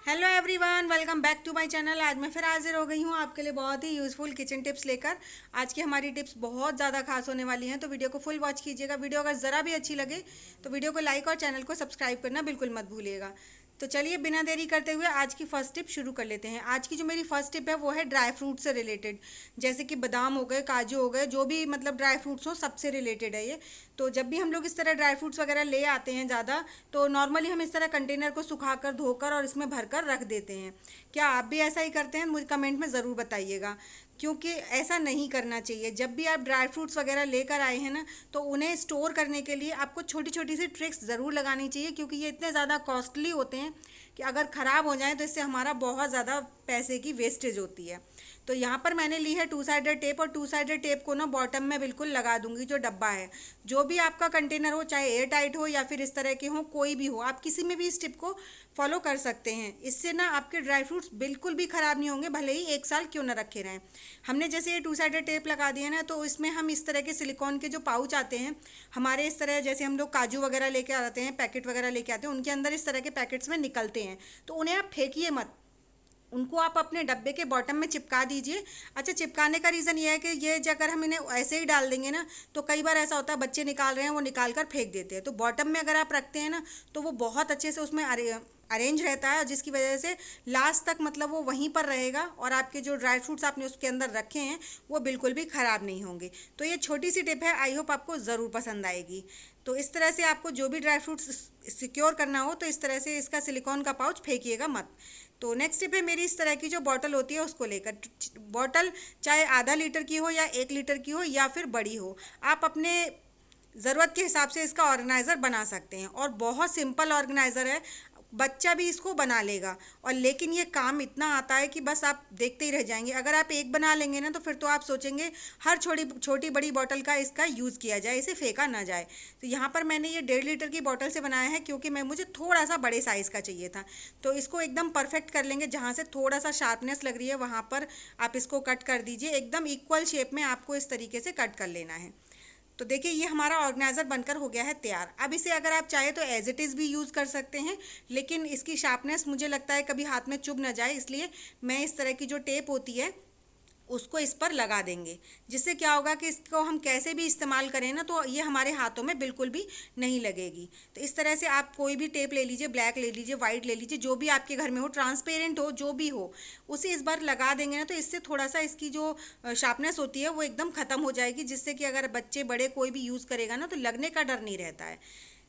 Hello everyone, welcome back to my channel. आज मैं फिर हाजिर हो गई हूँ आपके लिए बहुत ही यूज़फुल किचन टिप्स लेकर। आज की हमारी टिप्स बहुत ज़्यादा खास होने वाली हैं, तो वीडियो को फुल वॉच कीजिएगा। वीडियो अगर ज़रा भी अच्छी लगे तो वीडियो को लाइक और चैनल को सब्सक्राइब करना बिल्कुल मत भूलिएगा। तो चलिए बिना देरी करते हुए आज की फर्स्ट टिप शुरू कर लेते हैं। आज की जो मेरी फर्स्ट टिप है वो है ड्राई फ्रूट से रिलेटेड, जैसे कि बादाम हो गए, काजू हो गए, जो भी मतलब ड्राई फ्रूट्स हो सबसे रिलेटेड है ये। तो जब भी हम लोग इस तरह ड्राई फ्रूट्स वगैरह ले आते हैं ज़्यादा, तो नॉर्मली हम इस तरह कंटेनर को सुखाकर धोकर और इसमें भरकर रख देते हैं। क्या आप भी ऐसा ही करते हैं? मुझे कमेंट में ज़रूर बताइएगा, क्योंकि ऐसा नहीं करना चाहिए। जब भी आप ड्राई फ्रूट्स वगैरह लेकर आए हैं ना, तो उन्हें स्टोर करने के लिए आपको छोटी छोटी सी ट्रिक्स ज़रूर लगानी चाहिए, क्योंकि ये इतने ज़्यादा कॉस्टली होते हैं कि अगर ख़राब हो जाए तो इससे हमारा बहुत ज़्यादा पैसे की वेस्टेज होती है। तो यहाँ पर मैंने ली है टू साइडेड टेप, और टू साइडेड टेप को ना बॉटम में बिल्कुल लगा दूंगी जो डब्बा है। जो भी आपका कंटेनर हो, चाहे एयर टाइट हो या फिर इस तरह के हो, कोई भी हो, आप किसी में भी इस टिप को फॉलो कर सकते हैं। इससे ना आपके ड्राई फ्रूट्स बिल्कुल भी ख़राब नहीं होंगे, भले ही 1 साल क्यों ना रखे रहें। हमने जैसे ये टू साइडेड टेप लगा दिया ना, तो इसमें हम इस तरह के सिलिकॉन के जो पाउच आते हैं हमारे, इस तरह जैसे हम लोग काजू वगैरह लेके आते हैं, पैकेट वगैरह लेके आते हैं, उनके अंदर इस तरह के पैकेट्स में निकलते हैं। तो उन्हें आप फेंकिए मत, उनको आप अपने डब्बे के बॉटम में चिपका दीजिए। अच्छा, चिपकाने का रीज़न ये है कि ये अगर हम इन्हें ऐसे ही डाल देंगे ना, तो कई बार ऐसा होता है बच्चे निकाल रहे हैं, वो निकाल कर फेंक देते हैं। तो बॉटम में अगर आप रखते हैं ना, तो वो बहुत अच्छे से उसमें अरेंज रहता है, जिसकी वजह से लास्ट तक मतलब वो वहीं पर रहेगा, और आपके जो ड्राई फ्रूट्स आपने उसके अंदर रखे हैं वो बिल्कुल भी ख़राब नहीं होंगे। तो ये छोटी सी टिप है, आई होप आपको ज़रूर पसंद आएगी। तो इस तरह से आपको जो भी ड्राई फ्रूट्स सिक्योर करना हो, तो इस तरह से इसका सिलिकॉन का पाउच फेंकिएगा मत। तो नेक्स्ट टिप है मेरी, इस तरह की जो बॉटल होती है उसको लेकर। बॉटल चाहे आधा लीटर की हो या 1 लीटर की हो या फिर बड़ी हो, आप अपने ज़रूरत के हिसाब से इसका ऑर्गेनाइज़र बना सकते हैं, और बहुत सिंपल ऑर्गेनाइज़र है, बच्चा भी इसको बना लेगा। और लेकिन ये काम इतना आता है कि बस आप देखते ही रह जाएंगे। अगर आप एक बना लेंगे ना, तो फिर तो आप सोचेंगे हर छोटी छोटी बड़ी बॉटल का इसका यूज़ किया जाए, इसे फेंका ना जाए। तो यहाँ पर मैंने ये 1.5 लीटर की बॉटल से बनाया है, क्योंकि मुझे थोड़ा सा बड़े साइज़ का चाहिए था। तो इसको एकदम परफेक्ट कर लेंगे, जहाँ से थोड़ा सा शार्पनेस लग रही है वहाँ पर आप इसको कट कर दीजिए। एकदम इक्वल शेप में आपको इस तरीके से कट कर लेना है। तो देखिए ये हमारा ऑर्गेनाइज़र बनकर हो गया है तैयार। अब इसे अगर आप चाहे तो एज इट इज़ भी यूज़ कर सकते हैं, लेकिन इसकी शार्पनेस मुझे लगता है कभी हाथ में चुभ ना जाए, इसलिए मैं इस तरह की जो टेप होती है उसको इस पर लगा देंगे। जिससे क्या होगा कि इसको हम कैसे भी इस्तेमाल करें ना, तो ये हमारे हाथों में बिल्कुल भी नहीं लगेगी। तो इस तरह से आप कोई भी टेप ले लीजिए, ब्लैक ले लीजिए, वाइट ले लीजिए, जो भी आपके घर में हो, ट्रांसपेरेंट हो, जो भी हो, उसे इस बार लगा देंगे ना, तो इससे थोड़ा सा इसकी जो शार्पनेस होती है वो एकदम ख़त्म हो जाएगी, जिससे कि अगर बच्चे बड़े कोई भी यूज़ करेगा ना, तो लगने का डर नहीं रहता है।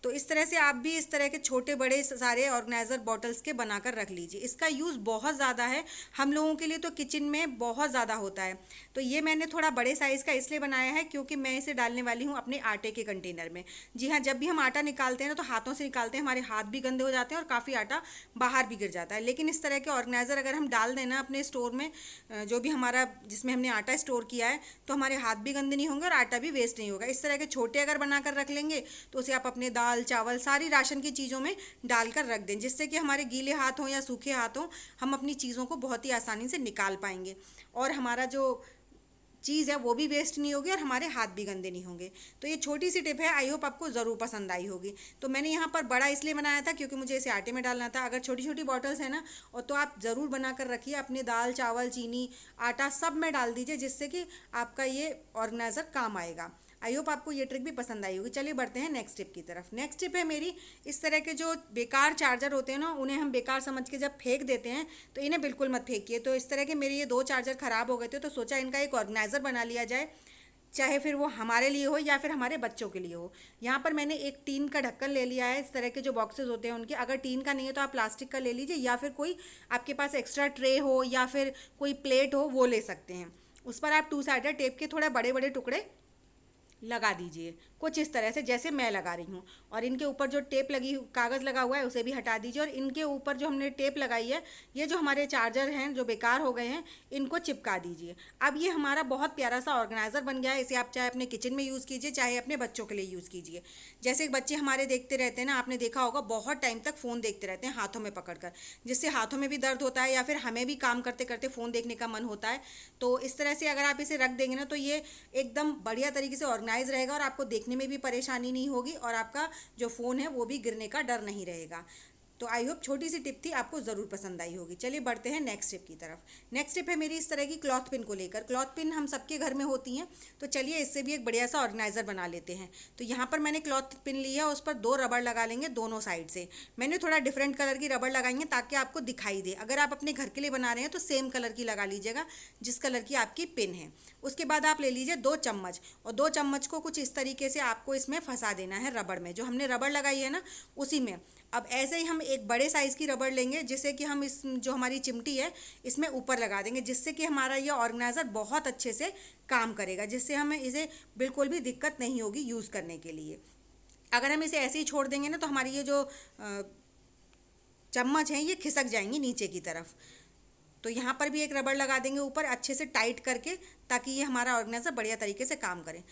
तो इस तरह से आप भी इस तरह के छोटे बड़े सारे ऑर्गेनाइज़र बॉटल्स के बनाकर रख लीजिए। इसका यूज़ बहुत ज़्यादा है हम लोगों के लिए, तो किचन में बहुत ज़्यादा होता है। तो ये मैंने थोड़ा बड़े साइज़ का इसलिए बनाया है क्योंकि मैं इसे डालने वाली हूँ अपने आटे के कंटेनर में। जी हाँ, जब भी हम आटा निकालते हैं ना, तो हाथों से निकालते हैं, हमारे हाथ भी गंदे हो जाते हैं और काफ़ी आटा बाहर भी गिर जाता है। लेकिन इस तरह के ऑर्गेनाइज़र अगर हम डाल देना अपने स्टोर में, जो भी हमारा जिसमें हमने आटा स्टोर किया है, तो हमारे हाथ भी गंदे नहीं होंगे और आटा भी वेस्ट नहीं होगा। इस तरह के छोटे अगर बनाकर रख लेंगे, तो उसे आप अपने दाल चावल सारी राशन की चीज़ों में डालकर रख दें, जिससे कि हमारे गीले हाथ हों या सूखे हाथ हों, हम अपनी चीज़ों को बहुत ही आसानी से निकाल पाएंगे, और हमारा जो चीज़ है वो भी वेस्ट नहीं होगी और हमारे हाथ भी गंदे नहीं होंगे। तो ये छोटी सी टिप है, आई होप आपको ज़रूर पसंद आई होगी। तो मैंने यहाँ पर बड़ा इसलिए बनाया था क्योंकि मुझे इसे आटे में डालना था। अगर छोटी छोटी बॉटल्स हैं ना, और तो आप ज़रूर बना कर रखिए, अपने दाल चावल चीनी आटा सब में डाल दीजिए, जिससे कि आपका ये ऑर्गेनाइज़र काम आएगा। आई होप आपको ये ट्रिक भी पसंद आई होगी। चलिए बढ़ते हैं नेक्स्ट टिप की तरफ। नेक्स्ट टिप है मेरी, इस तरह के जो बेकार चार्जर होते हैं ना, उन्हें हम बेकार समझ के जब फेंक देते हैं, तो इन्हें बिल्कुल मत फेंकिए। तो इस तरह के मेरे ये 2 चार्जर ख़राब हो गए थे, तो सोचा इनका एक ऑर्गेनाइज़र बना लिया जाए, चाहे फिर वो हमारे लिए हो या फिर हमारे बच्चों के लिए हो। यहाँ पर मैंने एक टीन का ढक्कन ले लिया है। इस तरह के जो बॉक्सेस होते हैं उनके, अगर टीन का नहीं है तो आप प्लास्टिक का ले लीजिए, या फिर कोई आपके पास एक्स्ट्रा ट्रे हो या फिर कोई प्लेट हो वो ले सकते हैं। उस पर आप टू साइडेड टेप के थोड़े बड़े बड़े टुकड़े लगा दीजिए, कुछ इस तरह से जैसे मैं लगा रही हूँ। और इनके ऊपर जो टेप लगी कागज़ लगा हुआ है उसे भी हटा दीजिए, और इनके ऊपर जो हमने टेप लगाई है, ये जो हमारे चार्जर हैं जो बेकार हो गए हैं, इनको चिपका दीजिए। अब ये हमारा बहुत प्यारा सा ऑर्गेनाइज़र बन गया है। इसे आप चाहे अपने किचन में यूज़ कीजिए, चाहे अपने बच्चों के लिए यूज़ कीजिए। जैसे बच्चे हमारे देखते रहते हैं ना, आपने देखा होगा बहुत टाइम तक फ़ोन देखते रहते हैं हाथों में पकड़कर, जिससे हाथों में भी दर्द होता है, या फिर हमें भी काम करते करते फ़ोन देखने का मन होता है। तो इस तरह से अगर आप इसे रख देंगे ना, तो ये एकदम बढ़िया तरीके से ऑर्गेनाइज रहेगा, और आपको देखने में भी परेशानी नहीं होगी, और आपका जो फ़ोन है वो भी गिरने का डर नहीं रहेगा। तो आई होप छोटी सी टिप थी, आपको ज़रूर पसंद आई होगी। चलिए बढ़ते हैं नेक्स्ट टिप की तरफ। नेक्स्ट टिप है मेरी इस तरह की क्लॉथ पिन को लेकर। क्लॉथ पिन हम सबके घर में होती हैं, तो चलिए इससे भी एक बढ़िया सा ऑर्गेनाइज़र बना लेते हैं। तो यहाँ पर मैंने क्लॉथ पिन लिया, उस पर 2 रबड़ लगा लेंगे दोनों साइड से। मैंने थोड़ा डिफरेंट कलर की रबड़ लगाएंगे ताकि आपको दिखाई दे। अगर आप अपने घर के लिए बना रहे हैं तो सेम कलर की लगा लीजिएगा जिस कलर की आपकी पिन है। उसके बाद आप ले लीजिए 2 चम्मच, और 2 चम्मच को कुछ इस तरीके से आपको इसमें फंसा देना है रबड़ में, जो हमने रबड़ लगाई है ना उसी में। अब ऐसे ही हम एक बड़े साइज़ की रबड़ लेंगे, जिससे कि हम इस जो हमारी चिमटी है इसमें ऊपर लगा देंगे, जिससे कि हमारा ये ऑर्गेनाइज़र बहुत अच्छे से काम करेगा, जिससे हमें इसे बिल्कुल भी दिक्कत नहीं होगी यूज़ करने के लिए। अगर हम इसे ऐसे ही छोड़ देंगे ना तो हमारी ये जो चम्मच हैं ये खिसक जाएंगी नीचे की तरफ। तो यहाँ पर भी एक रबड़ लगा देंगे ऊपर अच्छे से टाइट करके, ताकि ये हमारा ऑर्गेनाइज़र बढ़िया तरीके से काम करे।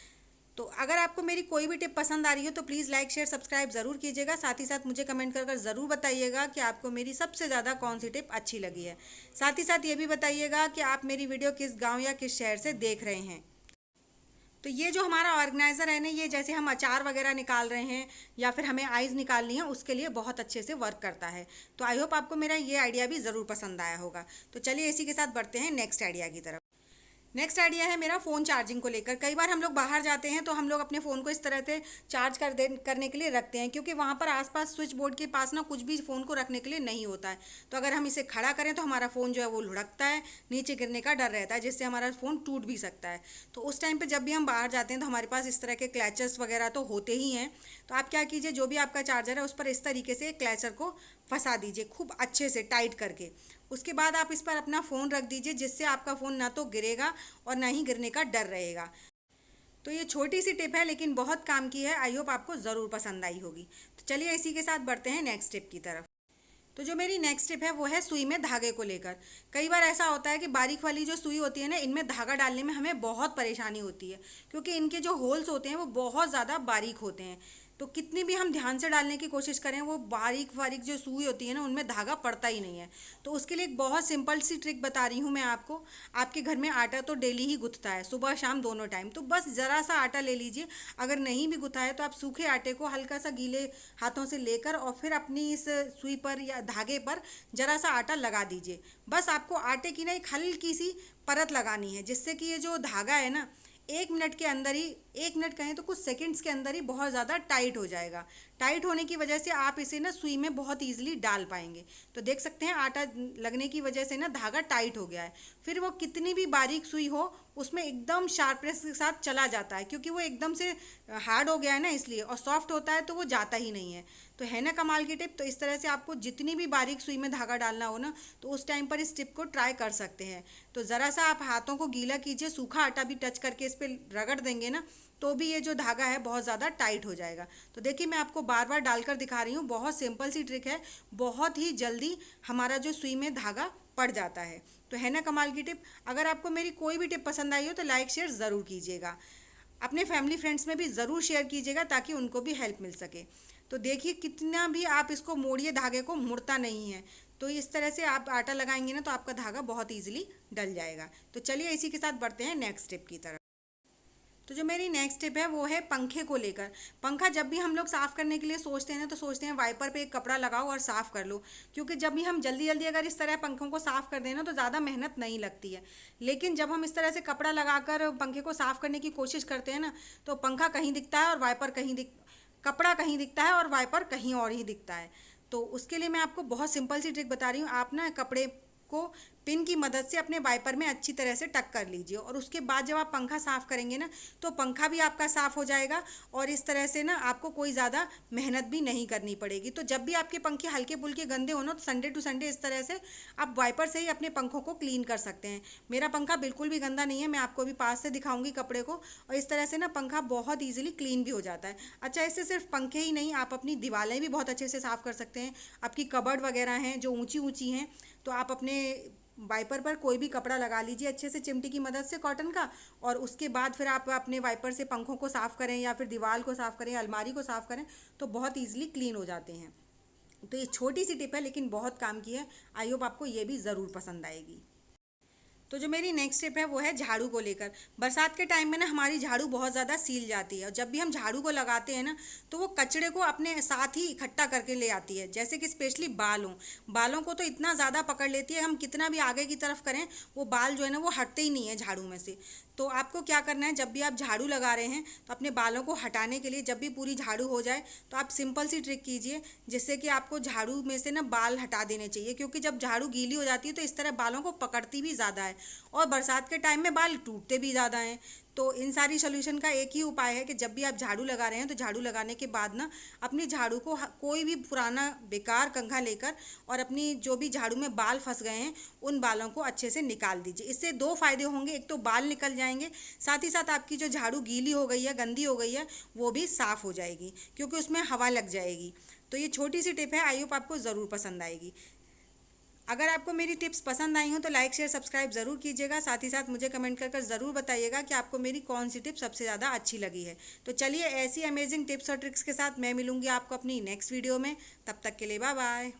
तो अगर आपको मेरी कोई भी टिप पसंद आ रही हो तो प्लीज़ लाइक शेयर सब्सक्राइब ज़रूर कीजिएगा। साथ ही साथ मुझे कमेंट कर ज़रूर बताइएगा कि आपको मेरी सबसे ज़्यादा कौन सी टिप अच्छी लगी है। साथ ही साथ ये भी बताइएगा कि आप मेरी वीडियो किस गांव या किस शहर से देख रहे हैं। तो ये जो हमारा ऑर्गेनाइज़र है ना, ये जैसे हम अचार वगैरह निकाल रहे हैं या फिर हमें आइज़ निकालनी है, उसके लिए बहुत अच्छे से वर्क करता है। तो आई होप आपको मेरा ये आइडिया भी ज़रूर पसंद आया होगा। तो चलिए इसी के साथ बढ़ते हैं नेक्स्ट आइडिया की तरफ। नेक्स्ट आइडिया है मेरा फ़ोन चार्जिंग को लेकर। कई बार हम लोग बाहर जाते हैं तो हम लोग अपने फ़ोन को इस तरह से चार्ज करने के लिए रखते हैं, क्योंकि वहाँ पर आसपास स्विच बोर्ड के पास ना कुछ भी फ़ोन को रखने के लिए नहीं होता है। तो अगर हम इसे खड़ा करें तो हमारा फ़ोन जो है वो लुढ़कता है, नीचे गिरने का डर रहता है, जिससे हमारा फ़ोन टूट भी सकता है। तो उस टाइम पर जब भी हम बाहर जाते हैं तो हमारे पास इस तरह के क्लैचर्स वगैरह तो होते ही हैं। तो आप क्या कीजिए, जो भी आपका चार्जर है उस पर इस तरीके से क्लैचर को फंसा दीजिए खूब अच्छे से टाइट करके। उसके बाद आप इस पर अपना फ़ोन रख दीजिए, जिससे आपका फ़ोन ना तो गिरेगा और ना ही गिरने का डर रहेगा। तो ये छोटी सी टिप है लेकिन बहुत काम की है। आई होप आपको ज़रूर पसंद आई होगी। तो चलिए इसी के साथ बढ़ते हैं नेक्स्ट टिप की तरफ। तो जो मेरी नेक्स्ट टिप है वो है सुई में धागे को लेकर। कई बार ऐसा होता है कि बारीक वाली जो सुई होती है ना, इनमें धागा डालने में हमें बहुत परेशानी होती है, क्योंकि इनके जो होल्स होते हैं वो बहुत ज़्यादा बारीक होते हैं। तो कितनी भी हम ध्यान से डालने की कोशिश करें, वो बारीक बारीक जो सुई होती है ना उनमें धागा पड़ता ही नहीं है। तो उसके लिए एक बहुत सिंपल सी ट्रिक बता रही हूँ मैं आपको। आपके घर में आटा तो डेली ही गूंथता है, सुबह शाम दोनों टाइम। तो बस ज़रा सा आटा ले लीजिए। अगर नहीं भी गूंथा है तो आप सूखे आटे को हल्का सा गीले हाथों से लेकर और फिर अपनी इस सुई पर या धागे पर ज़रा सा आटा लगा दीजिए। बस आपको आटे की ना एक हल्की सी परत लगानी है, जिससे कि ये जो धागा है ना 1 मिनट के अंदर ही, 1 मिनट कहें तो कुछ सेकंड्स के अंदर ही बहुत ज़्यादा टाइट हो जाएगा। टाइट होने की वजह से आप इसे ना सुई में बहुत ईजिली डाल पाएंगे। तो देख सकते हैं आटा लगने की वजह से ना धागा टाइट हो गया है। फिर वो कितनी भी बारीक सुई हो उसमें एकदम शार्पनेस के साथ चला जाता है, क्योंकि वो एकदम से हार्ड हो गया है ना इसलिए, और सॉफ्ट होता है तो वो जाता ही नहीं है। तो है ना कमाल की टिप। तो इस तरह से आपको जितनी भी बारीक सुई में धागा डालना हो ना, तो उस टाइम पर इस टिप को ट्राई कर सकते हैं। तो ज़रा सा आप हाथों को गीला कीजिए, सूखा आटा भी टच करके इस पर रगड़ देंगे ना, तो भी ये जो धागा है बहुत ज़्यादा टाइट हो जाएगा। तो देखिए मैं आपको बार बार डालकर दिखा रही हूँ, बहुत सिंपल सी ट्रिक है, बहुत ही जल्दी हमारा जो सुई में धागा पड़ जाता है। तो है ना कमाल की टिप। अगर आपको मेरी कोई भी टिप पसंद आई हो तो लाइक शेयर ज़रूर कीजिएगा। अपने फैमिली फ्रेंड्स में भी ज़रूर शेयर कीजिएगा ताकि उनको भी हेल्प मिल सके। तो देखिए कितना भी आप इसको मोड़िए, धागे को मुड़ता नहीं है। तो इस तरह से आप आटा लगाएंगे ना तो आपका धागा बहुत ईजिली डल जाएगा। तो चलिए इसी के साथ बढ़ते हैं नेक्स्ट टिप की तरफ। तो जो मेरी नेक्स्ट टिप है वो है पंखे को लेकर। पंखा जब भी हम लोग साफ़ करने के लिए सोचते हैं ना, तो सोचते हैं वाइपर पे एक कपड़ा लगाओ और साफ़ कर लो, क्योंकि जब भी हम जल्दी जल्दी अगर इस तरह पंखों को साफ़ कर दें ना तो ज़्यादा मेहनत नहीं लगती है। लेकिन जब हम इस तरह से कपड़ा लगाकर पंखे को साफ़ करने की कोशिश करते हैं ना, तो पंखा कहीं दिखता है और वाइपर कपड़ा कहीं दिखता है और वाइपर कहीं और ही दिखता है। तो उसके लिए मैं आपको बहुत सिंपल सी ट्रिक बता रही हूँ। आप ना कपड़े को पिन की मदद से अपने वाइपर में अच्छी तरह से टक कर लीजिए, और उसके बाद जब आप पंखा साफ़ करेंगे ना तो पंखा भी आपका साफ़ हो जाएगा, और इस तरह से ना आपको कोई ज़्यादा मेहनत भी नहीं करनी पड़ेगी। तो जब भी आपके पंखे हल्के फुल्के गंदे हो ना, तो संडे टू संडे इस तरह से आप वाइपर से ही अपने पंखों को क्लीन कर सकते हैं। मेरा पंखा बिल्कुल भी गंदा नहीं है, मैं आपको अभी पास से दिखाऊंगी कपड़े को, और इस तरह से ना पंखा बहुत ईजिली क्लीन भी हो जाता है। अच्छा, इससे सिर्फ पंखे ही नहीं, आप अपनी दीवारें भी बहुत अच्छे से साफ़ कर सकते हैं। आपकी कबर्ड वगैरह हैं जो ऊँची ऊँची हैं, तो आप अपने वाइपर पर कोई भी कपड़ा लगा लीजिए अच्छे से चिमटी की मदद से कॉटन का, और उसके बाद फिर आप अपने वाइपर से पंखों को साफ़ करें या फिर दीवार को साफ़ करें, अलमारी को साफ़ करें, तो बहुत ईजिली क्लीन हो जाते हैं। तो ये छोटी सी टिप है लेकिन बहुत काम की है। आई होप आपको ये भी ज़रूर पसंद आएगी। तो जो मेरी नेक्स्ट टिप है वो है झाड़ू को लेकर। बरसात के टाइम में ना हमारी झाड़ू बहुत ज़्यादा सील जाती है, और जब भी हम झाड़ू को लगाते हैं ना तो वो कचड़े को अपने साथ ही इकट्ठा करके ले आती है। जैसे कि स्पेशली बालों को तो इतना ज़्यादा पकड़ लेती है, हम कितना भी आगे की तरफ करें वो बाल जो है ना वो हटते ही नहीं है झाड़ू में से। तो आपको क्या करना है, जब भी आप झाड़ू लगा रहे हैं तो अपने बालों को हटाने के लिए जब भी पूरी झाड़ू हो जाए तो आप सिंपल सी ट्रिक कीजिए, जिससे कि आपको झाड़ू में से ना बाल हटा देने चाहिए। क्योंकि जब झाड़ू गीली हो जाती है तो इस तरह बालों को पकड़ती भी ज़्यादा है, और बरसात के टाइम में बाल टूटते भी ज़्यादा हैं। तो इन सारी सोल्यूशन का एक ही उपाय है कि जब भी आप झाड़ू लगा रहे हैं तो झाड़ू लगाने के बाद ना अपनी झाड़ू को कोई भी पुराना बेकार कंघा लेकर और अपनी जो भी झाड़ू में बाल फंस गए हैं उन बालों को अच्छे से निकाल दीजिए। इससे दो फायदे होंगे, एक तो बाल निकल जाएंगे, साथ ही साथ आपकी जो झाड़ू गीली हो गई है, गंदी हो गई है, वो भी साफ़ हो जाएगी क्योंकि उसमें हवा लग जाएगी। तो ये छोटी सी टिप है, आई होप आपको ज़रूर पसंद आएगी। अगर आपको मेरी टिप्स पसंद आई हो तो लाइक शेयर सब्सक्राइब ज़रूर कीजिएगा। साथ ही साथ मुझे कमेंट कर ज़रूर बताइएगा कि आपको मेरी कौन सी टिप सबसे ज़्यादा अच्छी लगी है। तो चलिए ऐसी अमेजिंग टिप्स और ट्रिक्स के साथ मैं मिलूंगी आपको अपनी नेक्स्ट वीडियो में। तब तक के लिए बाय बाय।